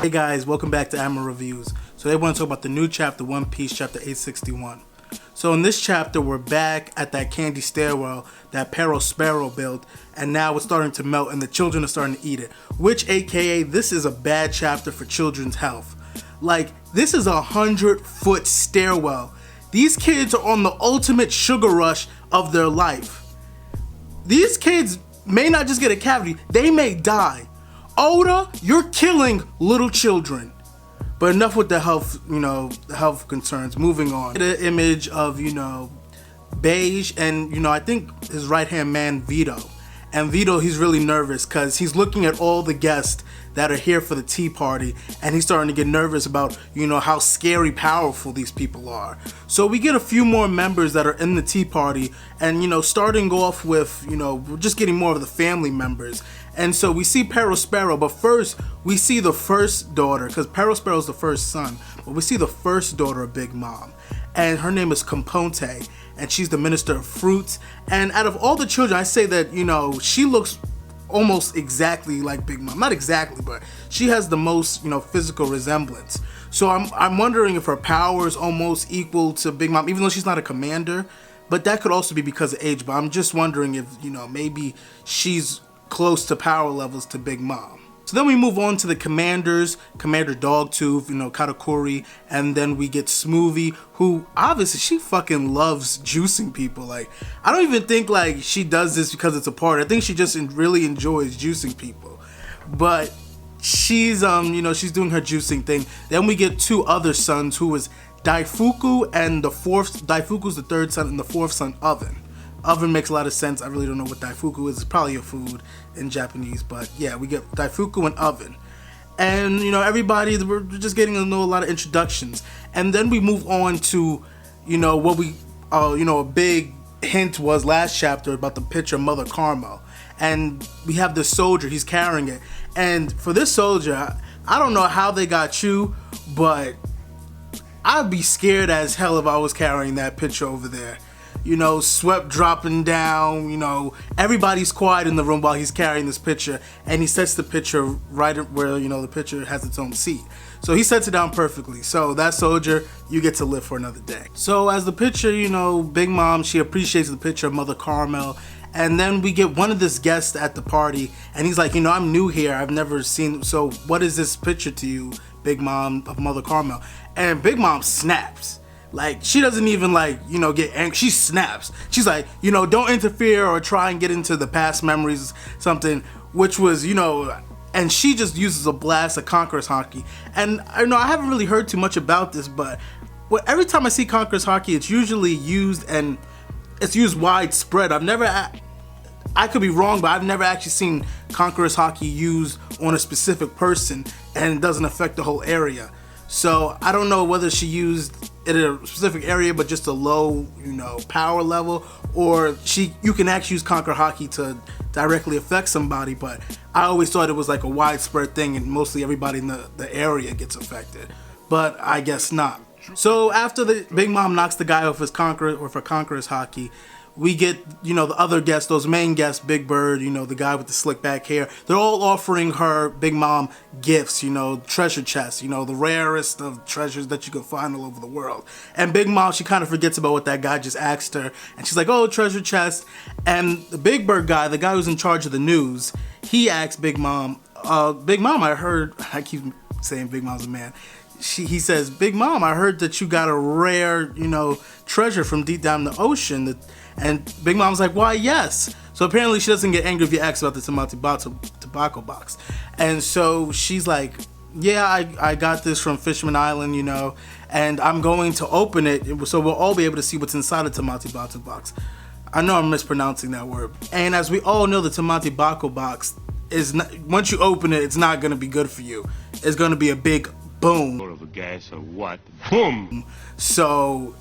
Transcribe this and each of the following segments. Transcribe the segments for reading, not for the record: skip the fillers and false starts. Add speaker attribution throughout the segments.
Speaker 1: Hey guys, welcome back to Admiral Reviews. So today I want to talk about the new chapter, One Piece, chapter 861. So in this chapter, we're back at that candy stairwell that Sparrow built, and now it's starting to melt and the children are starting to eat it. Which, aka, this is a bad chapter for children's health. Like, this is 100-foot stairwell. These kids are on the ultimate sugar rush of their life. These kids may not just get a cavity, they may die. Oda, you're killing little children. But enough with the health, the health concerns. Moving on. The image of, Bege and, I think his right-hand man, Vito. And Vito, he's really nervous because he's looking at all the guests that are here for the tea party, and he's starting to get nervous about, how scary powerful these people are. So we get a few more members that are in the tea party, and, starting off with, we're just getting more of the family members. And so we see Sparrow, but first we see the first daughter, because Sparrow's the first son, but we see the first daughter of Big Mom, and her name is Componte, and she's the Minister of Fruits. And out of all the children, I say that, she looks almost exactly like Big Mom. Not exactly, but she has the most, physical resemblance. So I'm wondering if her power is almost equal to Big Mom, even though she's not a commander, but that could also be because of age. But I'm just wondering if, maybe she's close to power levels to Big Mom. So then we move on to the commanders, Commander Dogtooth, Katakuri, and then we get Smoothie, who obviously she fucking loves juicing people. Like, I don't even think like she does this because it's a part. I think she just really enjoys juicing people. But she's she's doing her juicing thing. Then we get two other sons, who is Daifuku, and Daifuku's the third son, and the fourth son, Oven. Oven makes a lot of sense. I really don't know what Daifuku is. It's probably a food in Japanese, but yeah, we get Daifuku and Oven. And, everybody, we're just getting to know a lot of introductions. And then we move on to, what we, a big hint was last chapter about the picture of Mother Carmel. And we have this soldier, he's carrying it. And for this soldier, I don't know how they got you, but I'd be scared as hell if I was carrying that picture over there. Sweat dropping down, everybody's quiet in the room while he's carrying this picture, and he sets the picture right where, the picture has its own seat. So he sets it down perfectly. So that soldier, you get to live for another day. So as the picture, Big Mom, she appreciates the picture of Mother Carmel, and then we get one of this guests at the party, and he's like, I'm new here, I've never seen, so what is this picture to you, Big Mom, of Mother Carmel? And Big Mom snaps. Like, she doesn't even, get angry. She snaps. She's like, don't interfere or try and get into the past memories, something, which was, and she just uses a blast of Conqueror's Haki. And, I haven't really heard too much about this, but every time I see Conqueror's Haki, it's usually used, and it's used widespread. I could be wrong, but I've never actually seen Conqueror's Haki used on a specific person, and it doesn't affect the whole area. So I don't know whether she used it in a specific area, but just a low, power level, or you can actually use Conquer Haki to directly affect somebody. But I always thought it was like a widespread thing, and mostly everybody in the area gets affected. But I guess not. So after the Big Mom knocks the guy off his Conqueror's Haki, we get, the other guests, those main guests, Big Bird, the guy with the slick back hair. They're all offering her, Big Mom, gifts, treasure chests, the rarest of treasures that you can find all over the world. And Big Mom, she kind of forgets about what that guy just asked her. And she's like, oh, treasure chest. And the Big Bird guy, the guy who's in charge of the news, he asks Big Mom, I keep saying Big Mom's a man. He says, Big Mom, I heard that you got a rare, treasure from deep down in the ocean. And Big Mom's like, why, yes. So apparently she doesn't get angry if you ask about the tobacco box. And so she's like, yeah, I got this from Fisherman Island, and I'm going to open it so we'll all be able to see what's inside the Tamati box. I know I'm mispronouncing that word. And as we all know, the Tamati box is not, once you open it, it's not going to be good for you. It's going to be a big boom.
Speaker 2: Of a gas or what? Boom!
Speaker 1: So,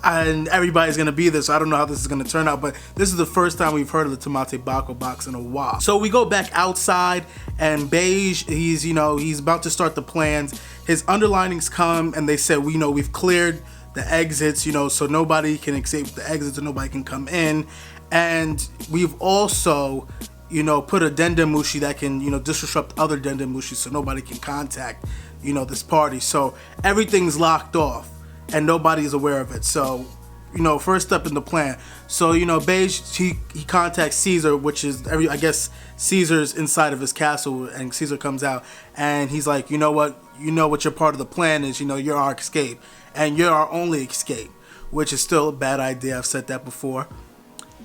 Speaker 1: and everybody's going to be there, so I don't know how this is going to turn out, but this is the first time we've heard of the Tamate Bako box in a while. So we go back outside, and Bege, he's about to start the plans. His underlinings come, and they said, we've cleared the exits, so nobody can escape the exits, and nobody can come in. And we've also, you know, put a dendamushi that can, you know, disrupt other dendamushi so nobody can contact, you know, this party. So everything's locked off and nobody's aware of it. So, you know, first step in the plan. So, you know, Bege, he contacts Caesar, which is I guess Caesar's inside of his castle, and Caesar comes out and he's like, you know what your part of the plan is, you know, you're our escape and you're our only escape, which is still a bad idea. I've said that before.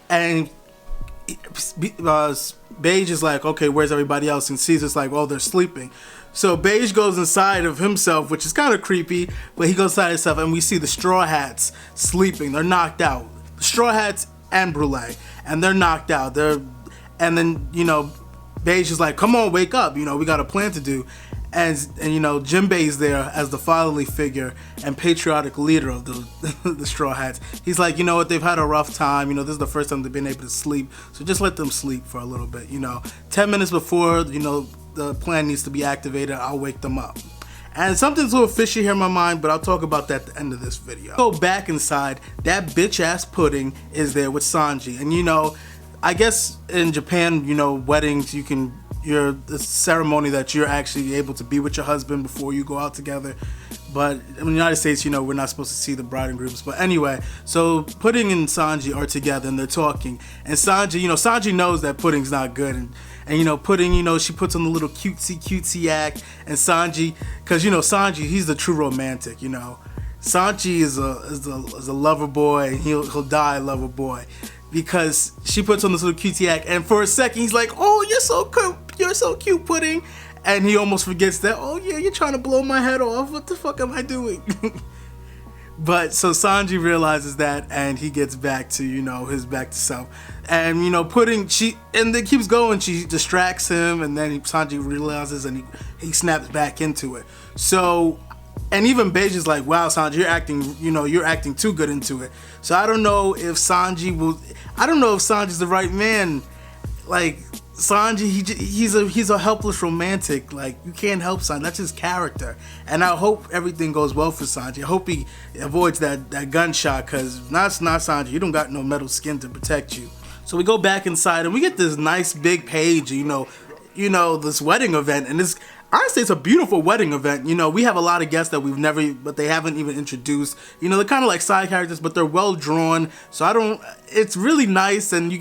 Speaker 1: And Bege is like, okay, where's everybody else? And Caesar's like, oh, they're sleeping. So Bege goes inside of himself, which is kind of creepy, but he goes inside himself and we see the Straw Hats sleeping. They're knocked out. The Straw Hats and Brule, and they're knocked out. And then, you know, Bege is like, come on, wake up. You know, we got a plan to do. And you know, Jinbei's there as the fatherly figure and patriotic leader of the Straw Hats. He's like, you know what, they've had a rough time. You know, this is the first time they've been able to sleep. So just let them sleep for a little bit, you know. 10 minutes before, you know, the plan needs to be activated, I'll wake them up. And something's a little fishy here in my mind, but I'll talk about that at the end of this video. Go back inside, that bitch ass Pudding is there with Sanji. And you know, I guess in Japan, you know, weddings, the ceremony that you're actually able to be with your husband before you go out together. But in the United States, you know, we're not supposed to see the bride and grooms. But anyway, so Pudding and Sanji are together and they're talking. And Sanji, you know, Sanji knows that Pudding's not good. And you know, Pudding, you know, she puts on the little cutesy act. And Sanji, because, you know, Sanji, he's the true romantic, you know. Sanji is a lover boy, and he'll die a lover boy. Because she puts on this little cutesy act, and for a second he's like, oh, you're so cute, Pudding. And he almost forgets that, oh yeah, you're trying to blow my head off. What the fuck am I doing? But so Sanji realizes that, and he gets back to, you know, his back to self. And, you know, Pudding, and it keeps going, she distracts him, and then Sanji realizes, and he snaps back into it. So, and even Bege's like, wow, Sanji, you're acting too good into it. So I don't know if Sanji's the right man. Like, Sanji, he's a helpless romantic. Like, you can't help Sanji. That's his character. And I hope everything goes well for Sanji. I hope he avoids that gunshot, because that's not Sanji. You don't got no metal skin to protect you. So we go back inside and we get this nice big page, you know, this wedding event. And honestly, it's a beautiful wedding event. You know, we have a lot of guests that but they haven't even introduced. You know, they're kind of like side characters, but they're well drawn. So it's really nice, and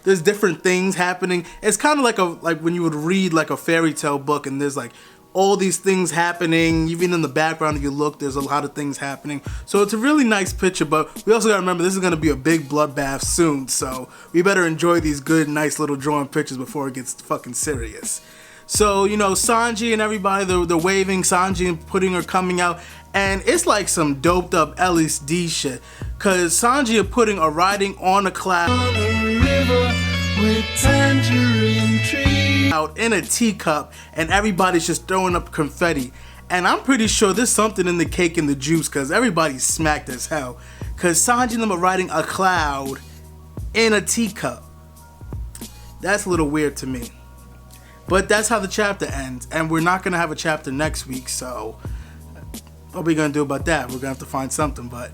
Speaker 1: there's different things happening. It's kind of like when you would read like a fairy tale book, and there's like all these things happening. Even in the background, if you look, there's a lot of things happening. So it's a really nice picture, but we also gotta remember this is gonna be a big bloodbath soon. So we better enjoy these good, nice little drawn pictures before it gets fucking serious. So, you know, Sanji and everybody, they're waving. Sanji and Pudding are coming out. And it's like some doped up LSD shit. Because Sanji and Pudding are riding on a cloud. On a river with tangerine trees. Out in a teacup. And everybody's just throwing up confetti. And I'm pretty sure there's something in the cake and the juice. Because everybody's smacked as hell. Because Sanji and them are riding a cloud in a teacup. That's a little weird to me. But that's how the chapter ends, and we're not going to have a chapter next week, so what are we going to do about that? We're going to have to find something, but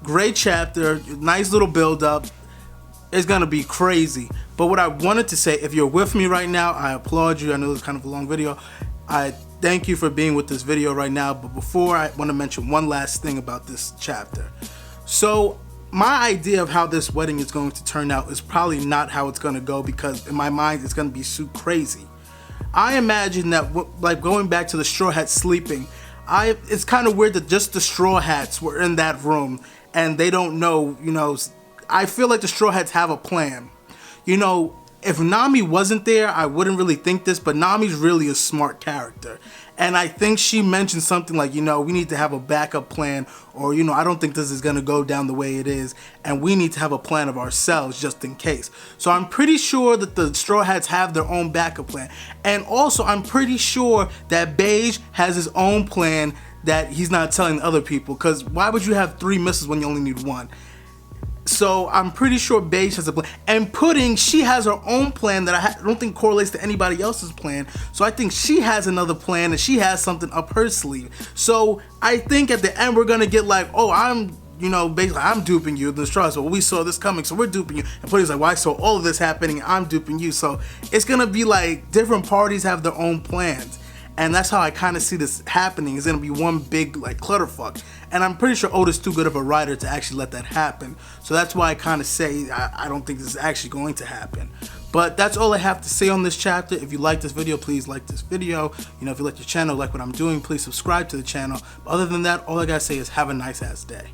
Speaker 1: great chapter, nice little build-up. It's going to be crazy. But what I wanted to say, if you're with me right now, I applaud you. I know it's kind of a long video. I thank you for being with this video right now, but before, I want to mention one last thing about this chapter. So, my idea of how this wedding is going to turn out is probably not how it's going to go, because in my mind, it's going to be so crazy. I imagine that, like, going back to the Straw Hats sleeping, it's kind of weird that just the Straw Hats were in that room and they don't know, you know. I feel like the Straw Hats have a plan. You know, if Nami wasn't there, I wouldn't really think this, but Nami's really a smart character. And I think she mentioned something like, you know, we need to have a backup plan, or, you know, I don't think this is going to go down the way it is, and we need to have a plan of ourselves just in case. So I'm pretty sure that the Straw Hats have their own backup plan. And also, I'm pretty sure that Bege has his own plan that he's not telling other people, because why would you have 3 misses when you only need 1? So I'm pretty sure Bege has a plan. And Pudding, she has her own plan that I don't think correlates to anybody else's plan. So I think she has another plan, and she has something up her sleeve. So I think at the end we're going to get like, oh, I'm you know, basically I'm duping you. The Straw's, well, we saw this coming, so we're duping you. And Pudding's like, well, I saw all of this happening, I'm duping you. So it's gonna be like different parties have their own plans. And that's how I kind of see this happening. It's gonna be one big like clutterfuck. And I'm pretty sure Oda's too good of a writer to actually let that happen. So that's why I kind of say I don't think this is actually going to happen. But that's all I have to say on this chapter. If you like this video, please like this video. You know, if you like the channel, like what I'm doing, please subscribe to the channel. But other than that, all I gotta say is have a nice ass day.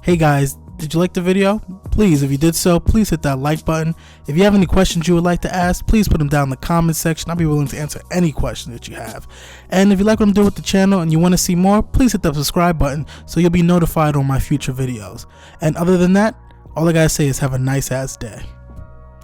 Speaker 1: Hey guys, did you like the video? Please, if you did so, please hit that like button. If you have any questions you would like to ask, please put them down in the comments section. I'll be willing to answer any question that you have. And if you like what I'm doing with the channel and you want to see more, please hit that subscribe button so you'll be notified on my future videos. And other than that, all I gotta say is have a nice ass day.